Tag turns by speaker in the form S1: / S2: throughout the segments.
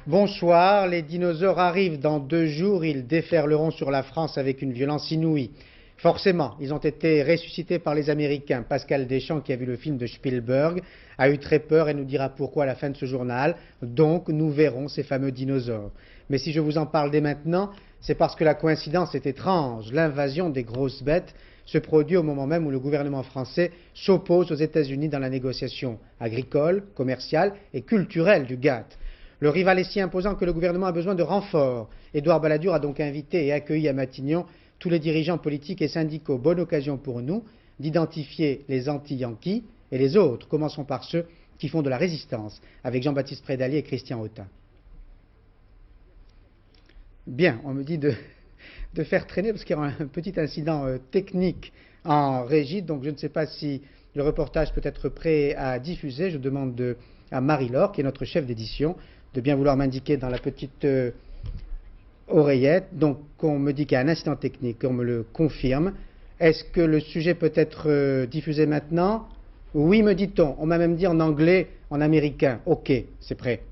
S1: Bonsoir, les dinosaures arrivent dans 2 jours, ils déferleront sur la France avec une violence inouïe. Forcément, ils ont été ressuscités par les Américains. Pascal Deschamps, qui a vu le film de Spielberg, a eu très peur et nous dira pourquoi à la fin de ce journal. Donc, nous verrons ces fameux dinosaures. Mais si je vous en parle dès maintenant, c'est parce que la coïncidence est étrange. L'invasion des grosses bêtes se produit au moment même où le gouvernement français s'oppose aux États-Unis dans la négociation agricole, commerciale et culturelle du GATT. Le rival est si imposant que le gouvernement a besoin de renforts. Édouard Balladur a donc invité et accueilli à Matignon tous les dirigeants politiques et syndicaux. Bonne occasion pour nous d'identifier les anti-yankees et les autres. Commençons par ceux qui font de la résistance, avec Jean-Baptiste Prédalier et Christian Autain. Bien, on me dit de faire traîner parce qu'il y aura un petit incident technique en régie, donc je ne sais pas si le reportage peut être prêt à diffuser. Je demande à Marie-Laure, qui est notre chef d'édition, de bien vouloir m'indiquer dans la petite oreillette. Donc on me dit qu'il y a un incident technique, on me le confirme. Est-ce que le sujet peut être diffusé maintenant? Oui, me dit-on. On m'a même dit en anglais, en américain. Ok, c'est prêt.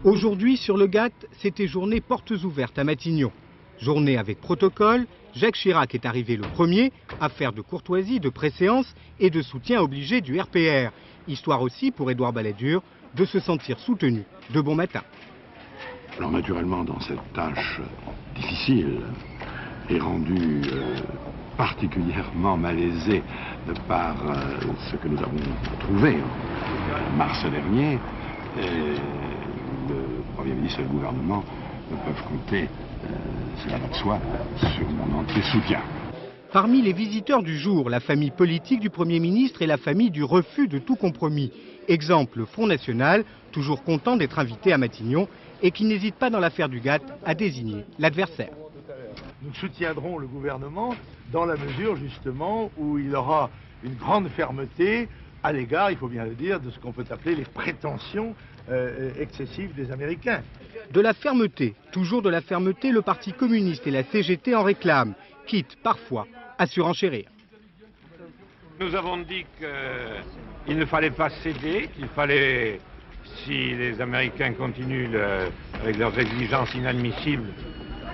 S2: Aujourd'hui, sur le GATT, c'était journée portes ouvertes à Matignon. Journée avec protocole, Jacques Chirac est arrivé le premier, affaire de courtoisie, de préséance et de soutien obligé du RPR. Histoire aussi pour Édouard Balladur de se sentir soutenu de bon matin.
S3: Alors naturellement, dans cette tâche difficile et rendue particulièrement malaisée de par ce que nous avons trouvé en mars dernier, le Premier ministre et le gouvernement ne peuvent compter, cela va de soi, sur mon entier soutien.
S2: Parmi les visiteurs du jour, la famille politique du Premier ministre et la famille du refus de tout compromis. Exemple, le Front National, toujours content d'être invité à Matignon et qui n'hésite pas dans l'affaire du GATT à désigner l'adversaire.
S4: Nous soutiendrons le gouvernement dans la mesure justement où il aura une grande fermeté à l'égard, il faut bien le dire, de ce qu'on peut appeler les prétentions excessives des Américains.
S2: De la fermeté, toujours de la fermeté, le Parti communiste et la CGT en réclament, quitte parfois à surenchérir.
S5: Nous avons dit qu'il ne fallait pas céder, qu'il fallait, si les Américains continuent avec leurs exigences inadmissibles,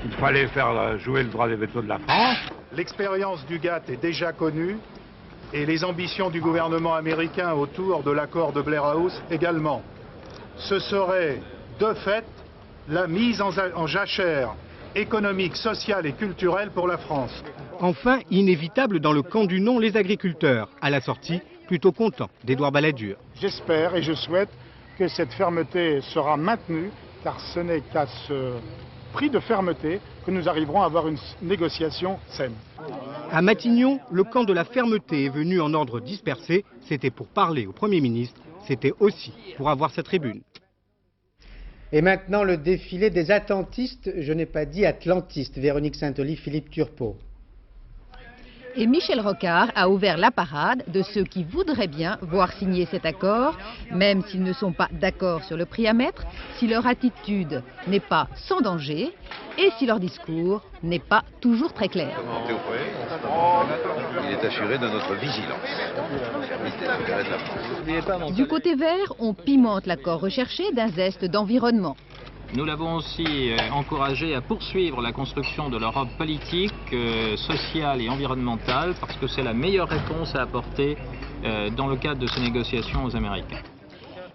S5: qu'il fallait faire jouer le droit de veto de la France.
S6: L'expérience du GATT est déjà connue et les ambitions du gouvernement américain autour de l'accord de Blair House également. Ce serait de fait la mise en jachère économique, sociale et culturelle pour la France.
S2: Enfin, inévitable dans le camp du non, les agriculteurs. À la sortie, plutôt contents d'Édouard Balladur.
S6: J'espère et je souhaite que cette fermeté sera maintenue, car ce n'est qu'à ce prix de fermeté que nous arriverons à avoir une négociation saine.
S2: À Matignon, le camp de la fermeté est venu en ordre dispersé. C'était pour parler au Premier ministre, c'était aussi pour avoir sa tribune.
S1: Et maintenant, le défilé des attentistes, je n'ai pas dit atlantistes. Véronique Saint-Olive, Philippe Turpot.
S7: Et Michel Rocard a ouvert la parade de ceux qui voudraient bien voir signer cet accord, même s'ils ne sont pas d'accord sur le prix à mettre, si leur attitude n'est pas sans danger et si leur discours n'est pas toujours très clair.
S8: Il est assuré de notre vigilance.
S7: Du côté vert, on pimente l'accord recherché d'un zeste d'environnement.
S9: Nous l'avons aussi encouragé à poursuivre la construction de l'Europe politique, sociale et environnementale, parce que c'est la meilleure réponse à apporter dans le cadre de ces négociations aux Américains.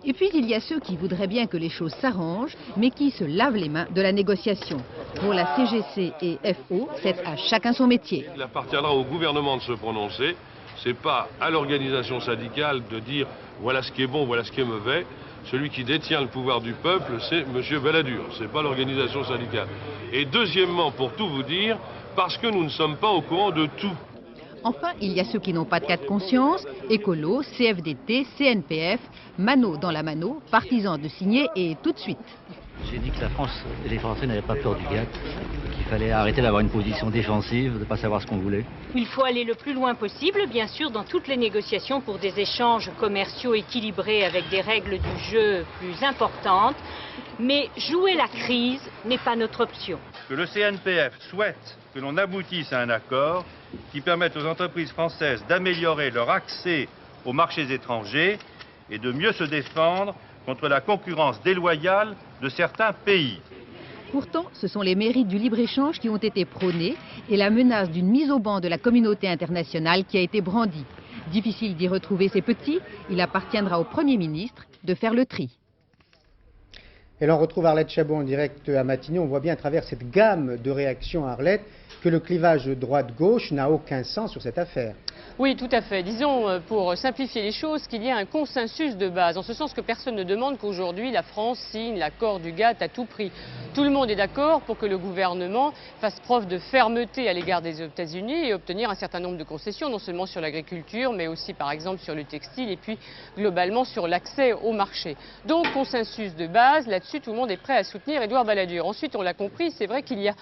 S7: Et puis il y a ceux qui voudraient bien que les choses s'arrangent, mais qui se lavent les mains de la négociation. Pour la CGC et FO, c'est à chacun son métier.
S10: Il appartiendra au gouvernement de se prononcer. C'est pas à l'organisation syndicale de dire voilà ce qui est bon, voilà ce qui est mauvais. Celui qui détient le pouvoir du peuple, c'est M. Balladur, c'est pas l'organisation syndicale. Et deuxièmement, pour tout vous dire, parce que nous ne sommes pas au courant de tout.
S7: Enfin, il y a ceux qui n'ont pas de cas de conscience, écolo, CFDT, CNPF, mano dans la mano, partisans de signer et tout de suite.
S11: J'ai dit que la France et les Français n'avaient pas peur du GATT, qu'il fallait arrêter d'avoir une position défensive, de ne pas savoir ce qu'on voulait.
S12: Il faut aller le plus loin possible, bien sûr, dans toutes les négociations pour des échanges commerciaux équilibrés avec des règles du jeu plus importantes. Mais jouer la crise n'est pas notre option.
S13: Que le CNPF souhaite que l'on aboutisse à un accord qui permette aux entreprises françaises d'améliorer leur accès aux marchés étrangers et de mieux se défendre contre la concurrence déloyale de certains pays.
S7: Pourtant, ce sont les mérites du libre-échange qui ont été prônés et la menace d'une mise au ban de la communauté internationale qui a été brandie. Difficile d'y retrouver ses petits, il appartiendra au Premier ministre de faire le tri.
S1: Et l'on retrouve Arlette Chabot en direct à Matignon. On voit bien à travers cette gamme de réactions, Arlette, que le clivage droite-gauche n'a aucun sens sur cette affaire.
S8: Oui, tout à fait. Disons, pour simplifier les choses, qu'il y a un consensus de base, en ce sens que personne ne demande qu'aujourd'hui la France signe l'accord du GATT à tout prix. Tout le monde est d'accord pour que le gouvernement fasse preuve de fermeté à l'égard des États-Unis et obtenir un certain nombre de concessions, non seulement sur l'agriculture, mais aussi par exemple sur le textile et puis globalement sur l'accès au marché. Donc consensus de base, là-dessus tout le monde est prêt à soutenir Édouard Balladur. Ensuite, on l'a compris, c'est vrai qu'il y a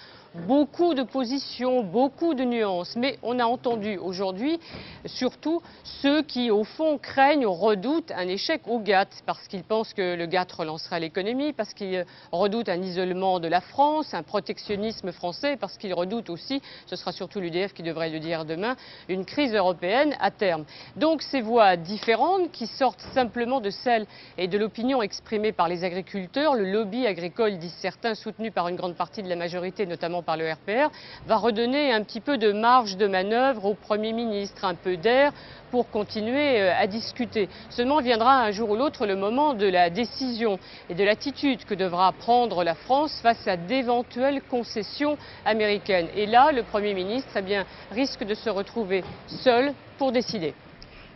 S8: beaucoup de positions, beaucoup de nuances, mais on a entendu aujourd'hui surtout ceux qui au fond craignent ou redoutent un échec au GATT parce qu'ils pensent que le GATT relancerait l'économie, parce qu'ils redoutent un isolement de la France, un protectionnisme français, parce qu'ils redoutent aussi, ce sera surtout l'UDF qui devrait le dire demain, une crise européenne à terme. Donc ces voix différentes qui sortent simplement de celles et de l'opinion exprimée par les agriculteurs, le lobby agricole, disent certains, soutenu par une grande partie de la majorité, notamment par le RPR, va redonner un petit peu de marge de manœuvre au Premier ministre, un peu d'air pour continuer à discuter. Seulement viendra un jour ou l'autre le moment de la décision et de l'attitude que devra prendre la France face à d'éventuelles concessions américaines. Et là, le Premier ministre risque de se retrouver seul pour décider.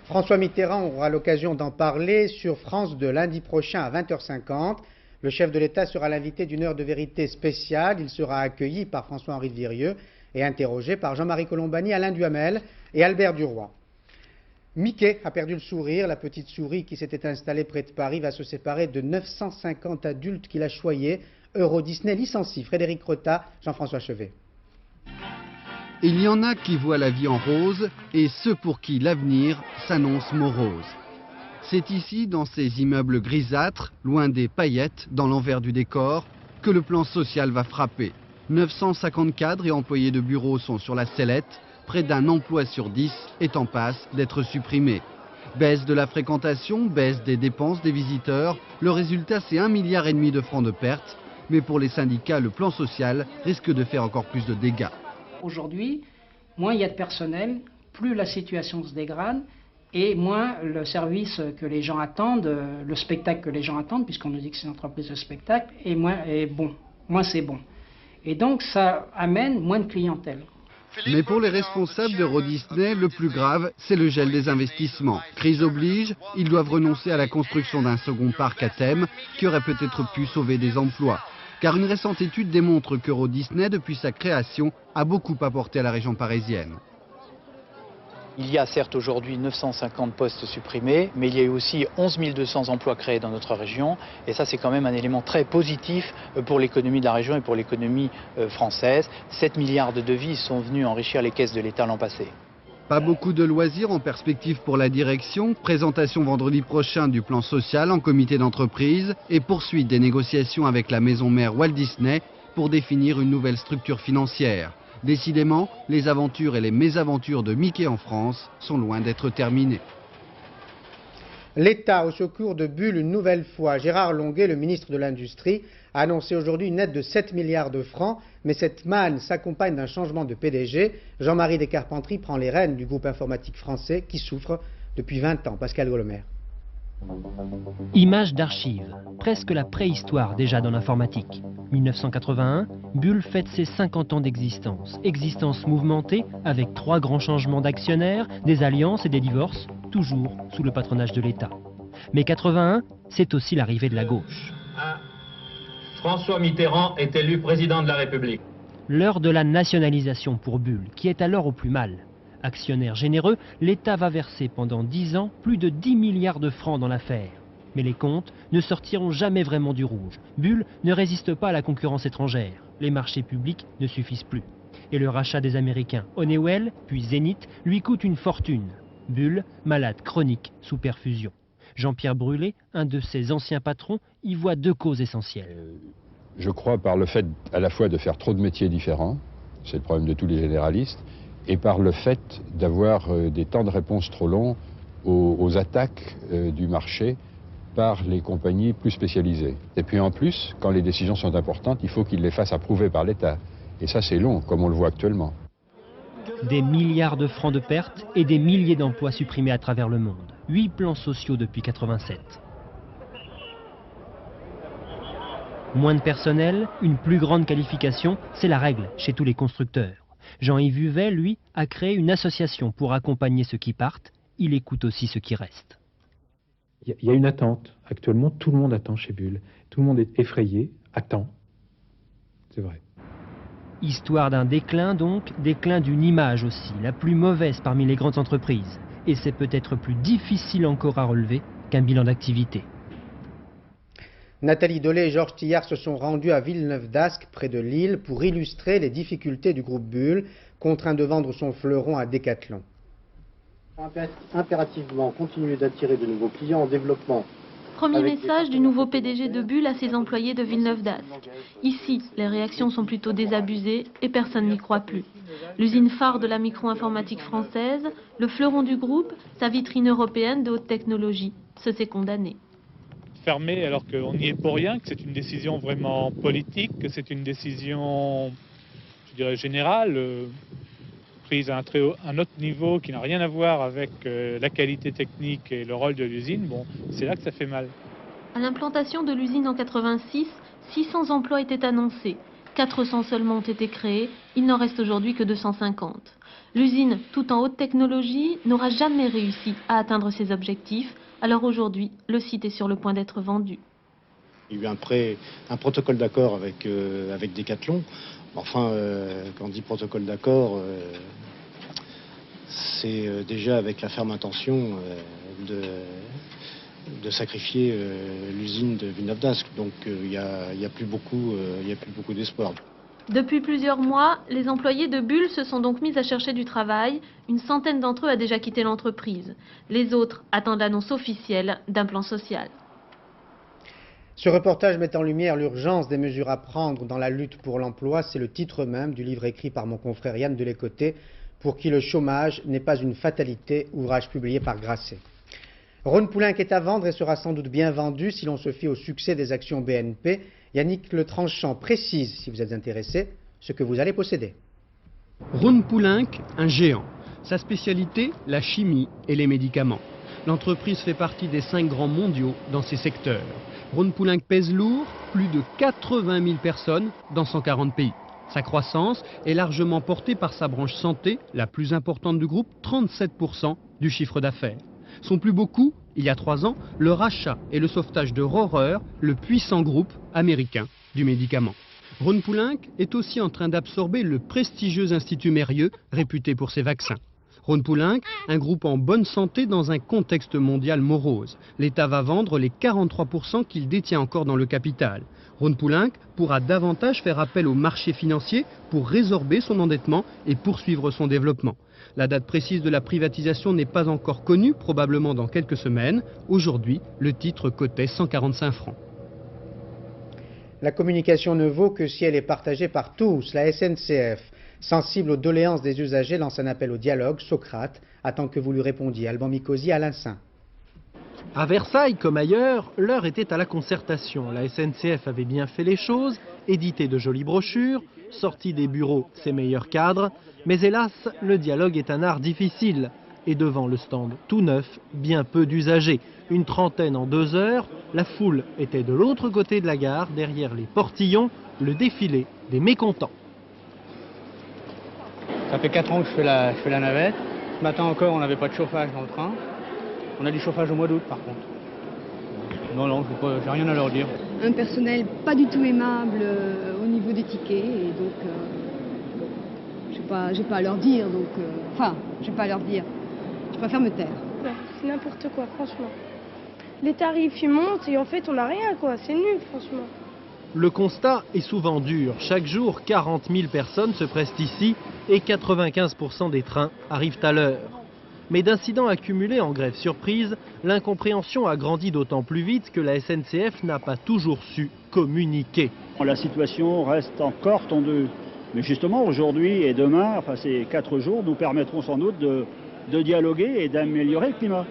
S1: François Mitterrand aura l'occasion d'en parler sur France 2 lundi prochain à 20h50. Le chef de l'État sera l'invité d'une heure de vérité spéciale. Il sera accueilli par François-Henri de Virieu et interrogé par Jean-Marie Colombani, Alain Duhamel et Albert Duroy. Mickey a perdu le sourire. La petite souris qui s'était installée près de Paris va se séparer de 950 adultes qui la choyaient. Euro Disney licencie. Frédéric Rota, Jean-François Chevet.
S14: Il y en a qui voient la vie en rose et ceux pour qui l'avenir s'annonce morose. C'est ici, dans ces immeubles grisâtres, loin des paillettes, dans l'envers du décor, que le plan social va frapper. 950 cadres et employés de bureau sont sur la sellette, près d'un emploi sur 10 est en passe d'être supprimé. Baisse de la fréquentation, baisse des dépenses des visiteurs, le résultat c'est 1,5 milliard de francs de pertes, mais pour les syndicats, le plan social risque de faire encore plus de dégâts.
S15: Aujourd'hui, moins il y a de personnel, plus la situation se dégrade, et moins le service que les gens attendent, le spectacle que les gens attendent, puisqu'on nous dit que c'est une entreprise de spectacle, moins c'est bon. Et donc ça amène moins de clientèle.
S14: Mais pour les responsables d'Euro Disney, le plus grave, c'est le gel des investissements. Crise oblige, ils doivent renoncer à la construction d'un second parc à thème qui aurait peut-être pu sauver des emplois. Car une récente étude démontre qu'Euro Disney, depuis sa création, a beaucoup apporté à la région parisienne.
S16: Il y a certes aujourd'hui 950 postes supprimés, mais il y a eu aussi 11 200 emplois créés dans notre région. Et ça, c'est quand même un élément très positif pour l'économie de la région et pour l'économie française. 7 milliards de devises sont venus enrichir les caisses de l'État l'an passé.
S14: Pas beaucoup de loisirs en perspective pour la direction. Présentation vendredi prochain du plan social en comité d'entreprise et poursuite des négociations avec la maison mère Walt Disney pour définir une nouvelle structure financière. Décidément, les aventures et les mésaventures de Mickey en France sont loin d'être terminées.
S1: L'État au secours de Bull une nouvelle fois. Gérard Longuet, le ministre de l'Industrie, a annoncé aujourd'hui une aide de 7 milliards de francs, mais cette manne s'accompagne d'un changement de PDG. Jean-Marie Descarpentries prend les rênes du groupe informatique français qui souffre depuis 20 ans. Pascal Golomer.
S17: Image d'archives, presque la préhistoire déjà dans l'informatique. 1981, Bull fête ses 50 ans d'existence. Existence mouvementée avec 3 grands changements d'actionnaires, des alliances et des divorces, toujours sous le patronage de l'État. Mais 81, c'est aussi l'arrivée de la gauche.
S9: François Mitterrand est élu président de la République.
S17: L'heure de la nationalisation pour Bull, qui est alors au plus mal. Actionnaire généreux, l'État va verser pendant 10 ans plus de 10 milliards de francs dans l'affaire. Mais les comptes ne sortiront jamais vraiment du rouge. Bull ne résiste pas à la concurrence étrangère. Les marchés publics ne suffisent plus. Et le rachat des Américains Honeywell, puis Zenith, lui coûte une fortune. Bull, malade chronique sous perfusion. Jean-Pierre Brulé, un de ses anciens patrons, y voit 2 causes essentielles.
S3: Je crois par le fait à la fois de faire trop de métiers différents, c'est le problème de tous les généralistes, et par le fait d'avoir des temps de réponse trop longs aux attaques du marché par les compagnies plus spécialisées. Et puis en plus, quand les décisions sont importantes, il faut qu'ils les fassent approuver par l'État. Et ça, c'est long, comme on le voit actuellement.
S17: Des milliards de francs de pertes et des milliers d'emplois supprimés à travers le monde. 8 plans sociaux depuis 87. Moins de personnel, une plus grande qualification, c'est la règle chez tous les constructeurs. Jean-Yves Huvet, lui, a créé une association pour accompagner ceux qui partent. Il écoute aussi ceux qui restent.
S18: Il y a une attente. Actuellement, tout le monde attend chez Bull. Tout le monde est effrayé, attend. C'est vrai.
S17: Histoire d'un déclin donc, déclin d'une image aussi, la plus mauvaise parmi les grandes entreprises. Et c'est peut-être plus difficile encore à relever qu'un bilan d'activité.
S1: Nathalie Dolé et Georges Tillard se sont rendus à Villeneuve-d'Ascq, près de Lille, pour illustrer les difficultés du groupe Bull, contraint de vendre son fleuron à Decathlon.
S19: Impérativement continuer d'attirer de nouveaux clients en développement.
S20: Premier message du nouveau PDG de Bull à ses employés de Villeneuve-d'Ascq. Ici, les réactions sont plutôt désabusées et personne n'y croit plus. L'usine phare de la micro-informatique française, le fleuron du groupe, sa vitrine européenne de haute technologie. Ce s'est condamné.
S21: Fermé alors qu'on n'y est pour rien, que c'est une décision vraiment politique, que c'est une décision, je dirais, générale, prise à un autre niveau qui n'a rien à voir avec la qualité technique et le rôle de l'usine, bon, c'est là que ça fait mal.
S20: À l'implantation de l'usine en 86, 600 emplois étaient annoncés. 400 seulement ont été créés, il n'en reste aujourd'hui que 250. L'usine, tout en haute technologie, n'aura jamais réussi à atteindre ses objectifs. Alors aujourd'hui, le site est sur le point d'être vendu.
S19: Il y a eu un protocole d'accord avec Decathlon. Enfin, quand on dit protocole d'accord, c'est déjà avec la ferme intention de sacrifier l'usine de Villeneuve-d'Ascq. Donc il n'y a plus beaucoup d'espoir.
S20: Depuis plusieurs mois, les employés de Bull se sont donc mis à chercher du travail. Une centaine d'entre eux a déjà quitté l'entreprise. Les autres attendent l'annonce officielle d'un plan social.
S1: Ce reportage met en lumière l'urgence des mesures à prendre dans la lutte pour l'emploi. C'est le titre même du livre écrit par mon confrère Yann Delécoté, pour qui le chômage n'est pas une fatalité, ouvrage publié par Grasset. Rhône Poulenc est à vendre et sera sans doute bien vendu si l'on se fie au succès des actions BNP. Yannick Le Tranchant précise, si vous êtes intéressé, ce que vous allez posséder.
S22: Rhône Poulenc, un géant. Sa spécialité, la chimie et les médicaments. L'entreprise fait partie des 5 grands mondiaux dans ces secteurs. Rhône Poulenc pèse lourd, plus de 80 000 personnes dans 140 pays. Sa croissance est largement portée par sa branche santé, la plus importante du groupe, 37% du chiffre d'affaires. Son plus beau coup, il y a 3 ans, le rachat et le sauvetage de Rohrer, le puissant groupe américain du médicament. Rhône Poulenc est aussi en train d'absorber le prestigieux Institut Mérieux, réputé pour ses vaccins. Rhône Poulenc, un groupe en bonne santé dans un contexte mondial morose. L'État va vendre les 43% qu'il détient encore dans le capital. Rhône Poulenc pourra davantage faire appel aux marchés financiers pour résorber son endettement et poursuivre son développement. La date précise de la privatisation n'est pas encore connue, probablement dans quelques semaines. Aujourd'hui, le titre cotait 145 francs.
S1: La communication ne vaut que si elle est partagée par tous. La SNCF, sensible aux doléances des usagers, lance un appel au dialogue. Socrate attend que vous lui répondiez. Alban Mikosi, Alain Saint.
S23: À Versailles, comme ailleurs, l'heure était à la concertation. La SNCF avait bien fait les choses, édité de jolies brochures, sorti des bureaux ses meilleurs cadres. Mais hélas, le dialogue est un art difficile. Et devant le stand tout neuf, bien peu d'usagers. Une trentaine en 2 heures, la foule était de l'autre côté de la gare, derrière les portillons, le défilé des mécontents.
S24: Ça fait 4 ans que je fais la navette. Ce matin encore, on n'avait pas de chauffage dans le train. On a du chauffage au mois d'août par contre. Non, j'ai rien à leur dire.
S25: Un personnel pas du tout aimable au niveau des tickets et donc j'ai pas à leur dire je préfère me taire.
S26: Non, c'est n'importe quoi franchement. Les tarifs ils montent et en fait on n'a rien quoi, c'est nul franchement.
S23: Le constat est souvent dur. Chaque jour, 40 000 personnes se pressent ici et 95% des trains arrivent à l'heure. Mais d'incidents accumulés en grève surprise, l'incompréhension a grandi d'autant plus vite que la SNCF n'a pas toujours su communiquer.
S27: La situation reste encore tendue. Mais justement, aujourd'hui et demain, enfin ces 4 jours, nous permettront sans doute de dialoguer et d'améliorer le climat.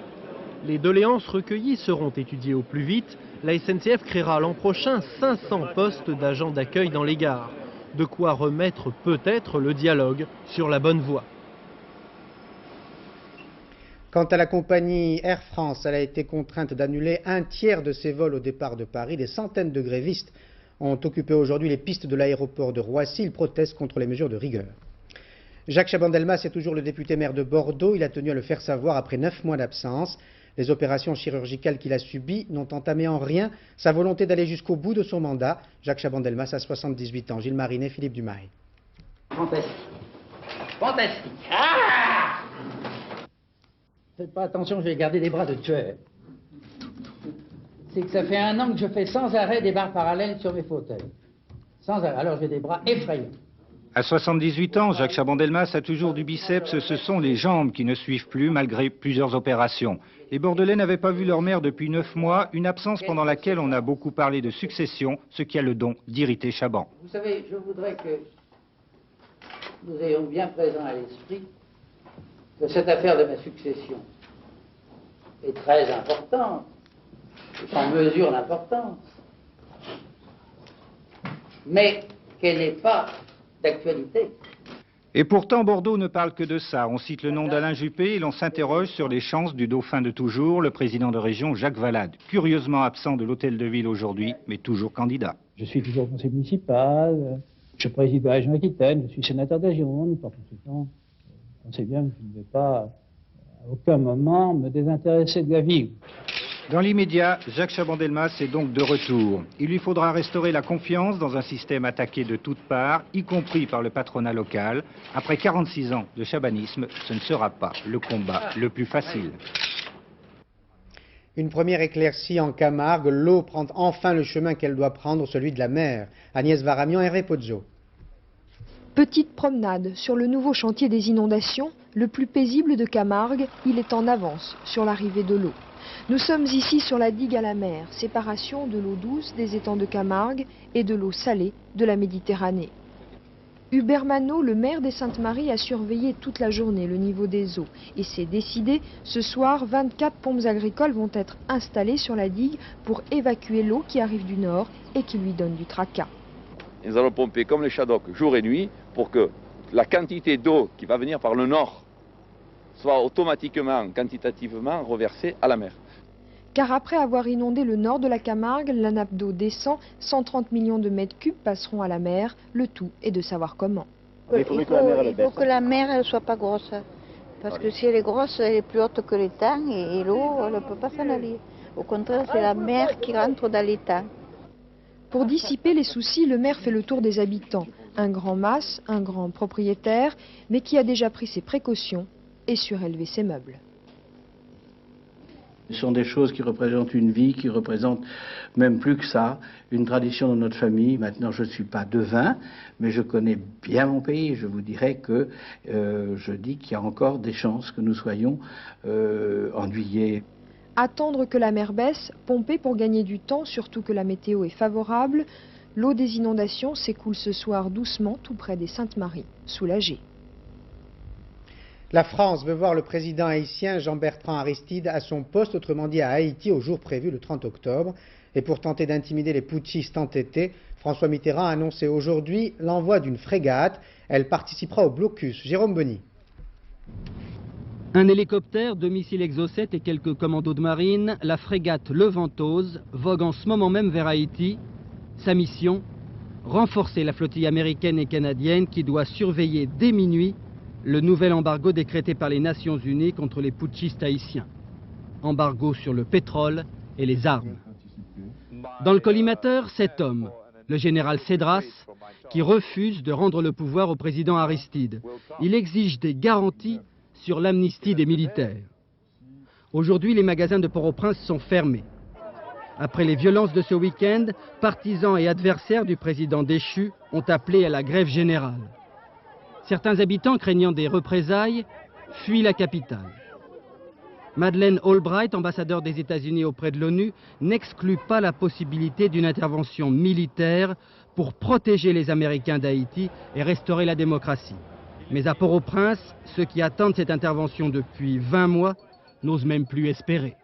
S23: Les doléances recueillies seront étudiées au plus vite. La SNCF créera l'an prochain 500 postes d'agents d'accueil dans les gares. De quoi remettre peut-être le dialogue sur la bonne voie.
S1: Quant à la compagnie Air France, elle a été contrainte d'annuler un tiers de ses vols au départ de Paris. Des centaines de grévistes ont occupé aujourd'hui les pistes de l'aéroport de Roissy. Ils protestent contre les mesures de rigueur. Jacques Chaban-Delmas est toujours le député maire de Bordeaux. Il a tenu à le faire savoir après 9 mois d'absence. Les opérations chirurgicales qu'il a subies n'ont entamé en rien sa volonté d'aller jusqu'au bout de son mandat. Jacques Chaban-Delmas a 78 ans. Gilles Marinet, Philippe Dumail.
S2: Fantastique. Fantastique. Ah! Faites pas attention, je vais garder des bras de tueur. C'est que ça fait 1 an que je fais sans arrêt des barres parallèles sur mes fauteuils. Sans arrêt. Alors j'ai des bras effrayants.
S4: À 78 ans, Jacques Chaban-Delmas a toujours du biceps. Ce sont les jambes qui ne suivent plus malgré plusieurs opérations. Les Bordelais n'avaient pas vu leur mère depuis 9 mois, une absence pendant laquelle on a beaucoup parlé de succession, ce qui a le don d'irriter Chaban.
S2: Vous savez, je voudrais que nous ayons bien présent à l'esprit que cette affaire de ma succession est très importante, sans mesure d'importance, mais qu'elle n'est pas d'actualité.
S4: Et pourtant, Bordeaux ne parle que de ça. On cite le nom d'Alain Juppé et l'on s'interroge sur les chances du dauphin de toujours, le président de région Jacques Valade, curieusement absent de l'hôtel de ville aujourd'hui, mais toujours candidat.
S5: Je suis toujours conseiller municipal, je préside la région Aquitaine, je suis sénateur de la Gironde, par conséquent, on sait bien que je ne vais pas à aucun moment me désintéresser de la ville.
S4: Dans l'immédiat, Jacques Chaban-Delmas est donc de retour. Il lui faudra restaurer la confiance dans un système attaqué de toutes parts, y compris par le patronat local. Après 46 ans de chabanisme, ce ne sera pas le combat le plus facile.
S1: Une première éclaircie en Camargue. L'eau prend enfin le chemin qu'elle doit prendre, celui de la mer. Agnès Varamian, Hervé Pozzo.
S6: Petite promenade sur le nouveau chantier des inondations, le plus paisible de Camargue, il est en avance sur l'arrivée de l'eau. Nous sommes ici sur la digue à la mer, séparation de l'eau douce des étangs de Camargue et de l'eau salée de la Méditerranée. Hubert Manot, le maire des Saintes-Maries, a surveillé toute la journée le niveau des eaux et s'est décidé, ce soir, 24 pompes agricoles vont être installées sur la digue pour évacuer l'eau qui arrive du nord et qui lui donne du tracas.
S10: Nous allons pomper comme les Shadocks jour et nuit pour que la quantité d'eau qui va venir par le nord soit automatiquement, quantitativement reversée à la mer.
S6: Car après avoir inondé le nord de la Camargue, la nappe d'eau descend, 130 millions de mètres cubes passeront à la mer, le tout est de savoir comment.
S11: Il faut que la mer ne soit pas grosse, parce que si elle est grosse, elle est plus haute que l'étang et l'eau, elle ne peut pas s'en aller. Au contraire, c'est la mer qui rentre dans l'étang.
S6: Pour dissiper les soucis, le maire fait le tour des habitants. Un grand mas, un grand propriétaire, mais qui a déjà pris ses précautions et surélevé ses meubles.
S5: Ce sont des choses qui représentent une vie, qui représentent même plus que ça, une tradition dans notre famille. Maintenant, je ne suis pas devin, mais je connais bien mon pays. Je vous dirais que je dis qu'il y a encore des chances que nous soyons endeuillés.
S6: Attendre que la mer baisse, pomper pour gagner du temps, surtout que la météo est favorable. L'eau des inondations s'écoule ce soir doucement tout près des Saintes-Maries, soulagée.
S1: La France veut voir le président haïtien Jean-Bertrand Aristide à son poste, autrement dit à Haïti, au jour prévu le 30 octobre. Et pour tenter d'intimider les putschistes entêtés, François Mitterrand a annoncé aujourd'hui l'envoi d'une frégate. Elle participera au blocus. Jérôme Bonny.
S22: Un hélicoptère, 2 missiles Exocet et quelques commandos de marine, la frégate Le Ventose vogue en ce moment même vers Haïti. Sa mission, renforcer la flottille américaine et canadienne qui doit surveiller dès minuit le nouvel embargo décrété par les Nations Unies contre les putschistes haïtiens. Embargo sur le pétrole et les armes. Dans le collimateur, cet homme, le général Cédras, qui refuse de rendre le pouvoir au président Aristide. Il exige des garanties sur l'amnistie des militaires. Aujourd'hui, les magasins de Port-au-Prince sont fermés. Après les violences de ce week-end, partisans et adversaires du président déchu ont appelé à la grève générale. Certains habitants, craignant des représailles, fuient la capitale. Madeleine Albright, ambassadeur des États-Unis auprès de l'ONU, n'exclut pas la possibilité d'une intervention militaire pour protéger les Américains d'Haïti et restaurer la démocratie. Mais à Port-au-Prince, ceux qui attendent cette intervention depuis 20 mois n'osent même plus espérer.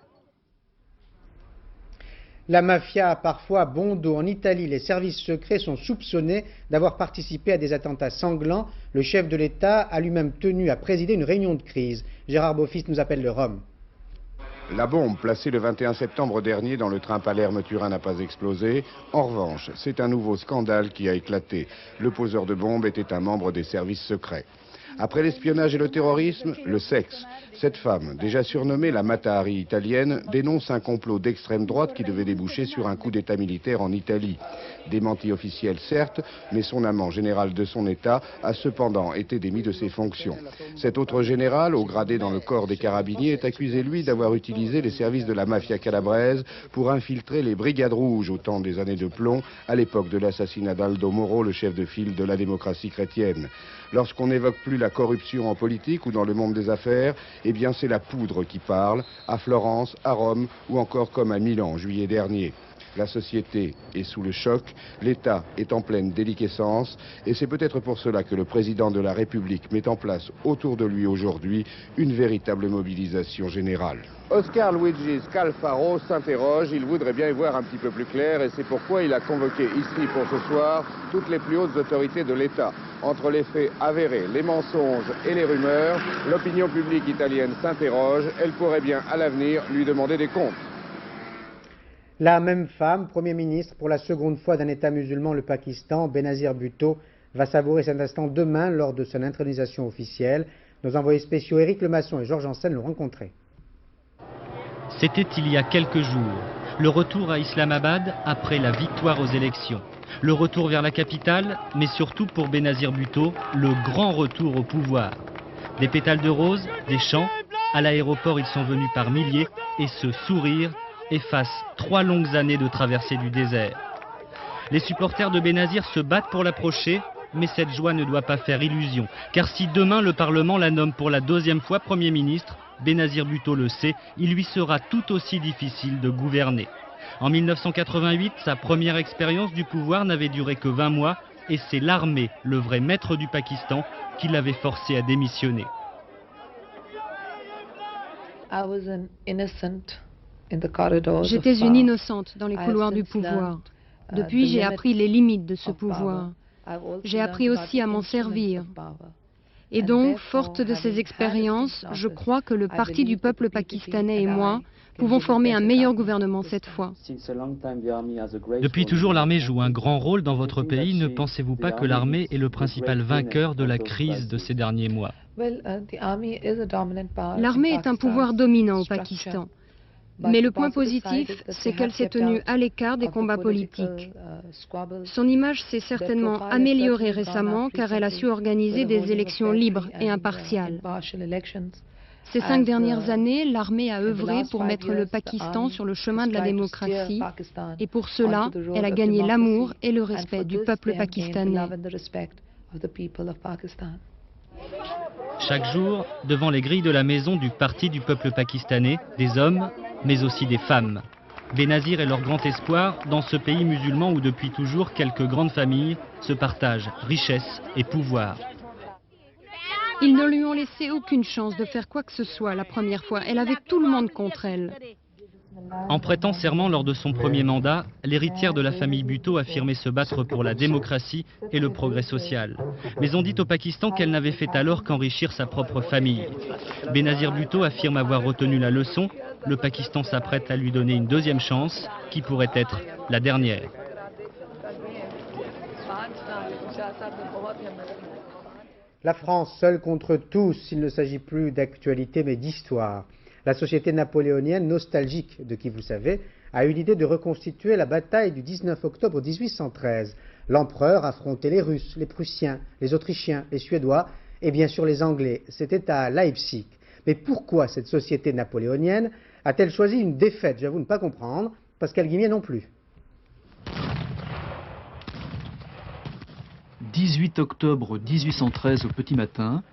S1: La mafia a parfois bon dos. En Italie, les services secrets sont soupçonnés d'avoir participé à des attentats sanglants. Le chef de l'État a lui-même tenu à présider une réunion de crise. Gérard Beaufils nous appelle de Rome.
S7: La bombe placée le 21 septembre dernier dans le train Palerme-Turin n'a pas explosé. En revanche, c'est un nouveau scandale qui a éclaté. Le poseur de bombe était un membre des services secrets. Après l'espionnage et le terrorisme, le sexe. Cette femme, déjà surnommée la Mata Hari italienne, dénonce un complot d'extrême droite qui devait déboucher sur un coup d'État militaire en Italie. Démenti officiel certes, mais son amant général de son État a cependant été démis de ses fonctions. Cet autre général, au gradé dans le corps des carabiniers, est accusé lui d'avoir utilisé les services de la mafia calabraise pour infiltrer les brigades rouges au temps des années de plomb, à l'époque de l'assassinat d'Aldo Moro, le chef de file de la démocratie chrétienne. Lorsqu'on n'évoque plus la corruption en politique ou dans le monde des affaires, eh bien c'est la poudre qui parle, à Florence, à Rome ou encore comme à Milan en juillet dernier. La société est sous le choc, l'État est en pleine déliquescence et c'est peut-être pour cela que le président de la République met en place autour de lui aujourd'hui une véritable mobilisation générale. Oscar Luigi Scalfaro s'interroge, il voudrait bien y voir un petit peu plus clair et c'est pourquoi il a convoqué ici pour ce soir toutes les plus hautes autorités de l'État. Entre les faits avérés, les mensonges et les rumeurs, l'opinion publique italienne s'interroge, elle pourrait bien à l'avenir lui demander des comptes.
S1: La même femme, Premier ministre pour la seconde fois d'un État musulman, le Pakistan, Benazir Bhutto, va savourer cet instant demain lors de son intronisation officielle. Nos envoyés spéciaux Éric Lemasson et Georges Janssen l'ont rencontré.
S8: C'était il y a quelques jours. Le retour à Islamabad après la victoire aux élections. Le retour vers la capitale, mais surtout pour Benazir Bhutto, le grand retour au pouvoir. Des pétales de rose, des chants. À l'aéroport, ils sont venus par milliers et ce sourire efface 3 longues années de traversée du désert. Les supporters de Benazir se battent pour l'approcher, mais cette joie ne doit pas faire illusion. Car si demain le Parlement la nomme pour la 2e fois Premier ministre, Benazir Bhutto le sait, il lui sera tout aussi difficile de gouverner. En 1988, sa première expérience du pouvoir n'avait duré que 20 mois et c'est l'armée, le vrai maître du Pakistan, qui l'avait forcé à démissionner.
S25: J'étais une innocente dans les couloirs du pouvoir. Depuis, j'ai appris les limites de ce pouvoir. J'ai appris aussi à m'en servir. Et donc, forte de ces expériences, je crois que le Parti du peuple pakistanais et moi pouvons former un meilleur gouvernement cette fois.
S8: Depuis toujours, l'armée joue un grand rôle dans votre pays. Ne pensez-vous pas que l'armée est le principal vainqueur de la crise de ces derniers mois?
S25: L'armée est un pouvoir dominant au Pakistan. Mais le point positif, c'est qu'elle s'est tenue à l'écart des combats politiques. Son image s'est certainement améliorée récemment car elle a su organiser des élections libres et impartiales. Ces 5 dernières années, l'armée a œuvré pour mettre le Pakistan sur le chemin de la démocratie et pour cela, elle a gagné l'amour et le respect du peuple pakistanais.
S8: Chaque jour, devant les grilles de la maison du Parti du peuple pakistanais, des hommes, mais aussi des femmes. Benazir est leur grand espoir dans ce pays musulman où depuis toujours quelques grandes familles se partagent richesse et pouvoir.
S25: Ils ne lui ont laissé aucune chance de faire quoi que ce soit la première fois. Elle avait tout le monde contre elle.
S8: En prêtant serment lors de son premier mandat, l'héritière de la famille Bhutto affirmait se battre pour la démocratie et le progrès social. Mais on dit au Pakistan qu'elle n'avait fait alors qu'enrichir sa propre famille. Benazir Bhutto affirme avoir retenu la leçon. Le Pakistan s'apprête à lui donner une 2e chance, qui pourrait être la dernière.
S1: La France seule contre tous, il ne s'agit plus d'actualité mais d'histoire. La société napoléonienne, nostalgique de qui vous savez, a eu l'idée de reconstituer la bataille du 19 octobre 1813. L'empereur affrontait les Russes, les Prussiens, les Autrichiens, les Suédois et bien sûr les Anglais. C'était à Leipzig. Mais pourquoi cette société napoléonienne a-t-elle choisi une défaite? J'avoue ne pas comprendre, Pascal Guimier non plus.
S12: 18 octobre 1813 au petit matin,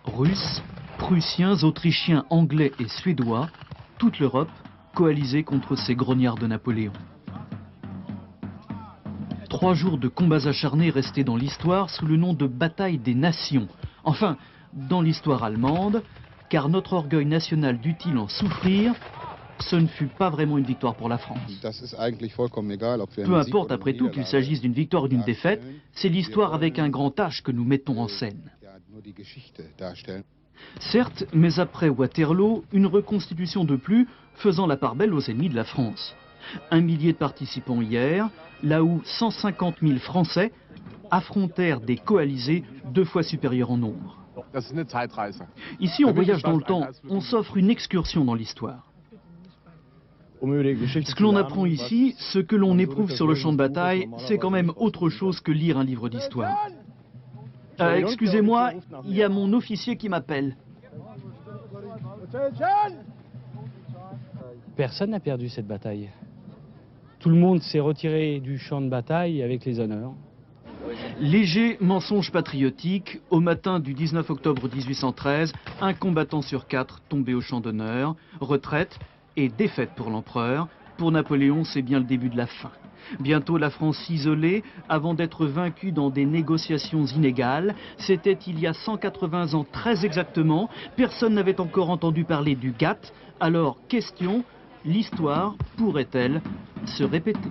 S12: Russes, Prussiens, Autrichiens, Anglais et Suédois, toute l'Europe coalisée contre ces grognards de Napoléon. 3 jours de combats acharnés restés dans l'histoire sous le nom de bataille des nations. Enfin, dans l'histoire allemande, car notre orgueil national dut-il en souffrir, ce ne fut pas vraiment une victoire pour la France. Peu importe après tout qu'il s'agisse d'une victoire ou d'une défaite, c'est l'histoire avec un grand H que nous mettons en scène. Certes, mais après Waterloo, une reconstitution de plus faisant la part belle aux ennemis de la France. 1 millier de participants hier, là où 150 000 Français affrontèrent des coalisés 2 fois supérieurs en nombre. Ici, on voyage dans le temps, on s'offre une excursion dans l'histoire. Ce que l'on apprend ici, ce que l'on éprouve sur le champ de bataille, c'est quand même autre chose que lire un livre d'histoire. Excusez-moi, il y a mon officier qui m'appelle.
S3: Personne n'a perdu cette bataille. Tout le monde s'est retiré du champ de bataille avec les honneurs.
S12: Léger mensonge patriotique, au matin du 19 octobre 1813, un combattant sur 4 tombé au champ d'honneur, retraite et défaite pour l'empereur. Pour Napoléon, c'est bien le début de la fin. Bientôt la France s'isolait avant d'être vaincue dans des négociations inégales. C'était il y a 180 ans très exactement. Personne n'avait encore entendu parler du GATT. Alors, question, l'histoire pourrait-elle se répéter ?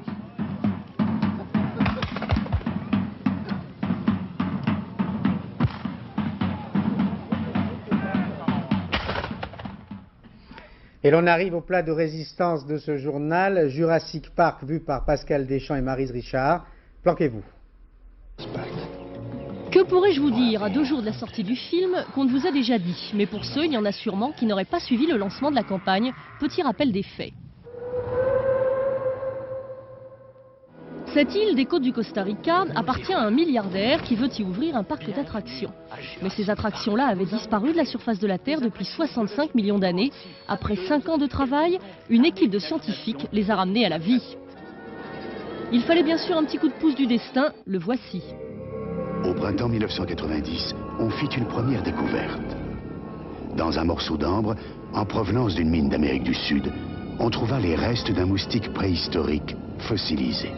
S1: Et l'on arrive au plat de résistance de ce journal, Jurassic Park, vu par Pascal Deschamps et Maryse Richard. Planquez-vous.
S9: Que pourrais-je vous dire à 2 jours de la sortie du film qu'on ne vous a déjà dit? Mais pour ceux, il y en a sûrement qui n'auraient pas suivi le lancement de la campagne. Petit rappel des faits. Cette île des côtes du Costa Rica appartient à un milliardaire qui veut y ouvrir un parc d'attractions. Mais ces attractions-là avaient disparu de la surface de la Terre depuis 65 millions d'années. Après 5 ans de travail, une équipe de scientifiques les a ramenées à la vie. Il fallait bien sûr un petit coup de pouce du destin, le voici.
S13: Au printemps 1990, on fit une première découverte. Dans un morceau d'ambre, en provenance d'une mine d'Amérique du Sud, on trouva les restes d'un moustique préhistorique fossilisé.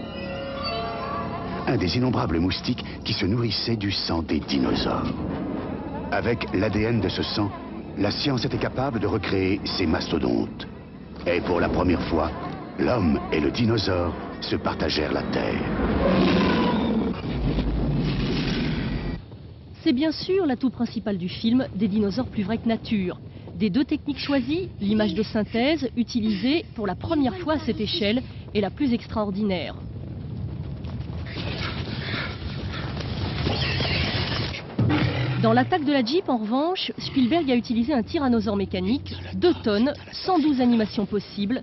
S13: Un des innombrables moustiques qui se nourrissait du sang des dinosaures. Avec l'ADN de ce sang, la science était capable de recréer ces mastodontes. Et pour la première fois, l'homme et le dinosaure se partagèrent la Terre.
S9: C'est bien sûr l'atout principal du film, des dinosaures plus vrais que nature. Des 2 techniques choisies, l'image de synthèse utilisée pour la première fois à cette échelle est la plus extraordinaire. Dans l'attaque de la Jeep, en revanche, Spielberg a utilisé un tyrannosaure mécanique, 2 tonnes, 112 animations possibles,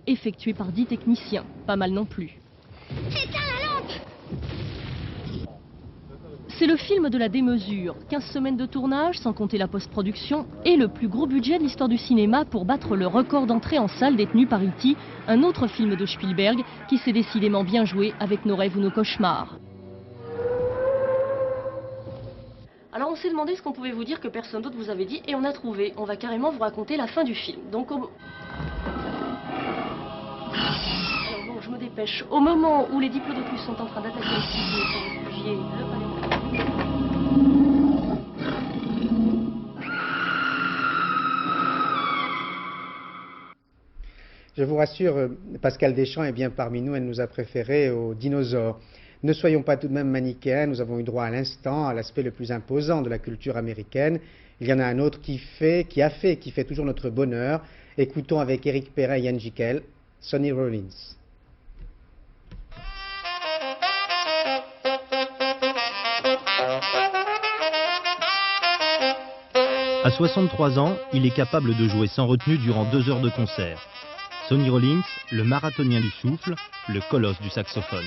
S9: effectuées par 10 techniciens. Pas mal non plus. C'est le film de la démesure. 15 semaines de tournage, sans compter la post-production, et le plus gros budget de l'histoire du cinéma pour battre le record d'entrée en salle détenu par E.T., un autre film de Spielberg qui s'est décidément bien joué avec nos rêves ou nos cauchemars. Alors on s'est demandé ce qu'on pouvait vous dire que personne d'autre vous avait dit, et on a trouvé. On va carrément vous raconter la fin du film. Donc Alors bon, je me dépêche. Au moment où les diplodocus sont en train d'attaquer les civils pour réfugier le palais.
S1: Je vous rassure, Pascal Deschamps est bien parmi nous, elle nous a préférés aux dinosaures. Ne soyons pas tout de même manichéens, nous avons eu droit à l'instant à l'aspect le plus imposant de la culture américaine. Il y en a un autre qui fait toujours notre bonheur. Écoutons avec Éric Perrin et Yann Jekyll, Sonny Rollins.
S17: À 63 ans, il est capable de jouer sans retenue durant 2 heures de concert. Sonny Rollins, le marathonien du souffle, le colosse du saxophone.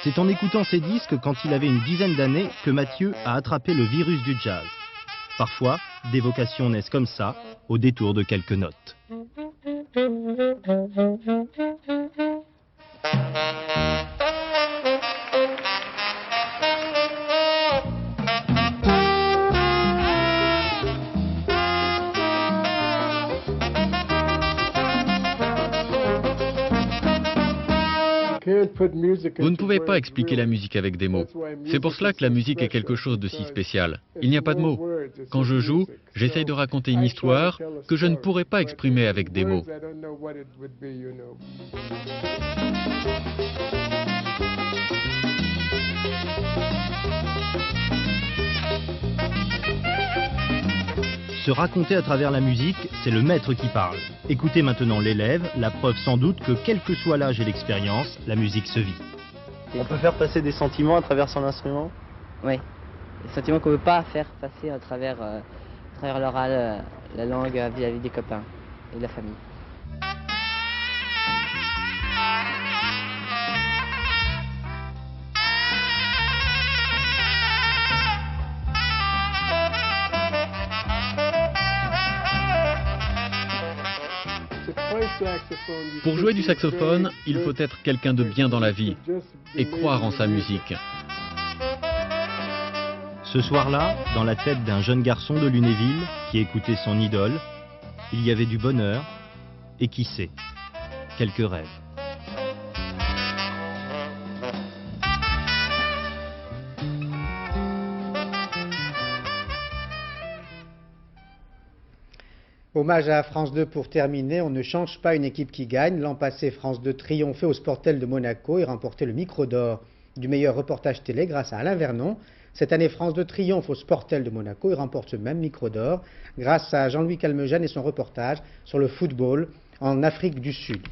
S17: C'est en écoutant ses disques quand il avait une dizaine d'années que Mathieu a attrapé le virus du jazz. Parfois, des vocations naissent comme ça, au détour de quelques notes.
S14: Vous ne pouvez pas expliquer la musique avec des mots. C'est pour cela que la musique est quelque chose de si spécial. Il n'y a pas de mots. Quand je joue, j'essaye de raconter une histoire que je ne pourrais pas exprimer avec des mots.
S15: Se raconter à travers la musique, c'est le maître qui parle. Écoutez maintenant l'élève, la preuve sans doute que quel que soit l'âge et l'expérience, la musique se vit.
S16: On peut faire passer des sentiments à travers son instrument?
S18: Oui, des sentiments qu'on ne peut pas faire passer à travers l'oral, la langue vis-à-vis des copains et de la famille.
S14: Pour jouer du saxophone, il faut être quelqu'un de bien dans la vie et croire en sa musique.
S15: Ce soir-là, dans la tête d'un jeune garçon de Lunéville qui écoutait son idole, il y avait du bonheur et qui sait, quelques rêves.
S1: Hommage à France 2 pour terminer. On ne change pas une équipe qui gagne. L'an passé, France 2 triomphait au Sportel de Monaco et remportait le micro d'or du meilleur reportage télé grâce à Alain Vernon. Cette année, France 2 triomphe au Sportel de Monaco et remporte ce même micro d'or grâce à Jean-Louis Calmejane et son reportage sur le football en Afrique du Sud.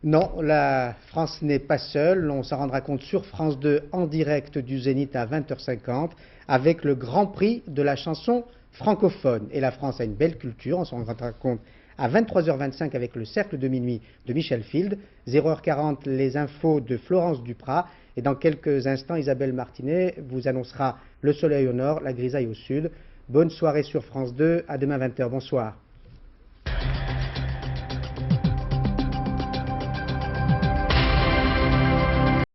S1: Non, la France n'est pas seule. On s'en rendra compte sur France 2 en direct du Zénith à 20h50 avec le Grand Prix de la chanson francophone. Et la France a une belle culture, on s'en rendra compte à 23h25 avec le Cercle de minuit de Michel Field, 0h40 les infos de Florence Duprat et dans quelques instants Isabelle Martinet vous annoncera le soleil au nord, la grisaille au sud. Bonne soirée sur France 2, à demain 20h, bonsoir.